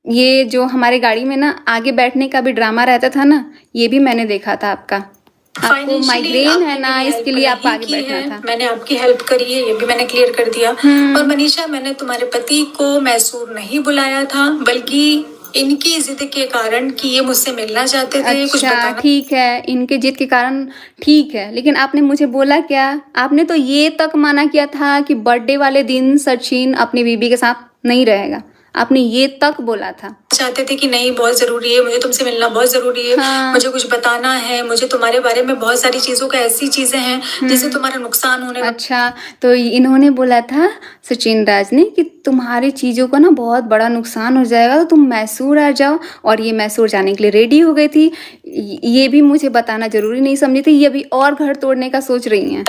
ये जो हमारे गाड़ी में ना आगे बैठने का भी ड्रामा रहता था ना, ये भी मैंने देखा था आपका। आपको माइग्रेन है ना, इसके लिए आपको आगे बैठना था। मैंने आपकी हेल्प करी है, ये भी मैंने क्लियर कर दिया। और मनीषा, मैंने तुम्हारे पति को मैसूर नहीं बुलाया था, बल्कि इनकी जिद के कारण कि ये मुझसे मिलना चाहते थे। कुछ अच्छा ठीक है, इनके जिद के कारण ठीक है, लेकिन आपने मुझे बोला क्या? आपने तो ये तक माना किया था कि बर्थडे वाले दिन सचिन अपनी बीबी के साथ नहीं रहेगा। आपने ये तक बोला था। चाहते थे कि नहीं, बहुत जरूरी है, मुझे तुमसे मिलना बहुत जरूरी है। हाँ। मुझे कुछ बताना है, मुझे तुम्हारे बारे में बहुत सारी चीजों का, ऐसी चीजें हैं जिससे तुम्हारा नुकसान होने। अच्छा, तो इन्होंने बोला था सचिन राज ने कि तुम्हारी चीजों का ना बहुत बड़ा नुकसान हो जाएगा, तो तुम मैसूर आ जाओ। और ये मैसूर जाने के लिए रेडी हो गई थी। ये भी मुझे बताना जरूरी नहीं समझी थी, ये अभी और घर तोड़ने का सोच रही हैं।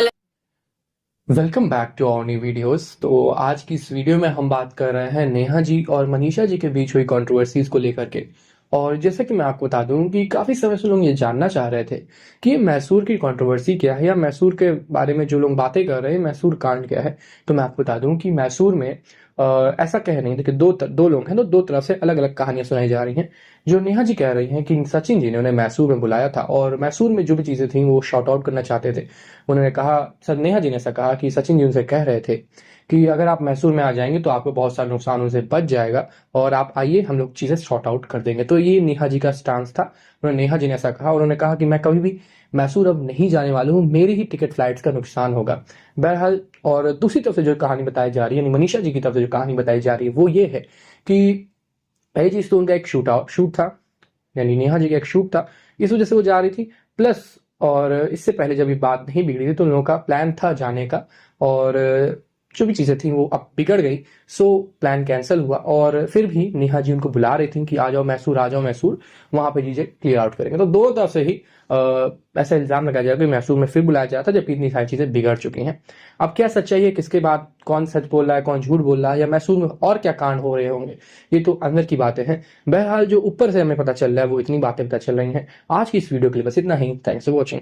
Welcome back to our new videos. तो आज की इस वीडियो में हम बात कर रहे हैं नेहा जी और मनीषा जी के बीच हुई कंट्रोवर्सीज को लेकर के। और जैसा कि मैं आपको बता दूं कि काफी समय से लोग ये जानना चाह रहे थे कि ये मैसूर की कंट्रोवर्सी क्या है, या मैसूर के बारे में जो लोग बातें कर रहे हैं मैसूर कांड क्या है। तो मैं आपको बता दूं कि मैसूर में ऐसा कह नहीं, देखिए दो लोग हैं, तो दो तरफ से अलग अलग कहानियां सुनाई जा रही हैं। जो नेहा जी कह रही हैं कि सचिन जी ने उन्हें मैसूर में बुलाया था और मैसूर में जो भी चीजें थी वो शॉर्ट आउट करना चाहते थे। उन्होंने कहा, सर नेहा जी ने ऐसा कहा कि सचिन जी उनसे कह रहे थे कि अगर आप मैसूर में आ जाएंगे तो आपको बहुत सारा नुकसान उनसे बच जाएगा, और आप आइए, हम लोग चीजें शॉर्ट आउट कर देंगे। तो ये नेहा जी का स्टांस था। उन्होंने नेहा जी ने ऐसा कहा, उन्होंने कहा कि मैं कभी भी मैसूर अब नहीं जाने वाला हूँ, मेरी ही टिकट फ्लाइट्स का नुकसान होगा। बहरहाल, और दूसरी तरफ से जो कहानी बताई जा रही है, यानी मनीषा जी की तरफ से जो कहानी बताई जा रही है वो ये है कि पहली चीज तो उनका एक शूट था, यानी नेहा जी का एक शूट था, इस वजह से वो जा रही थी। प्लस, और इससे पहले जब ये बात नहीं बिगड़ी थी तो उन लोगों का प्लान था जाने का, और जो भी चीजें थी वो अब बिगड़ गई। सो प्लान कैंसिल हुआ, और फिर भी नेहा जी उनको बुला रही थी कि आ जाओ मैसूर, आ जाओ मैसूर, वहां पे चीजें क्लियर आउट करेंगे। तो दोनों तरफ से ही ऐसा इल्जाम लगाया जाएगा कि मैसूर में फिर बुलाया जाता, जबकि इतनी सारी चीजें बिगड़ चुकी हैं। अब क्या सच्चाई है, किसके बाद कौन सच बोल रहा है, कौन झूठ बोल रहा है, या मैसूर में और क्या कांड हो रहे होंगे, ये तो अंदर की बातें हैं। बहरहाल, जो ऊपर से हमें पता चल रहा है वो इतनी बातें पता चल रही हैं। आज की इस वीडियो के लिए बस इतना ही। Thanks for watching.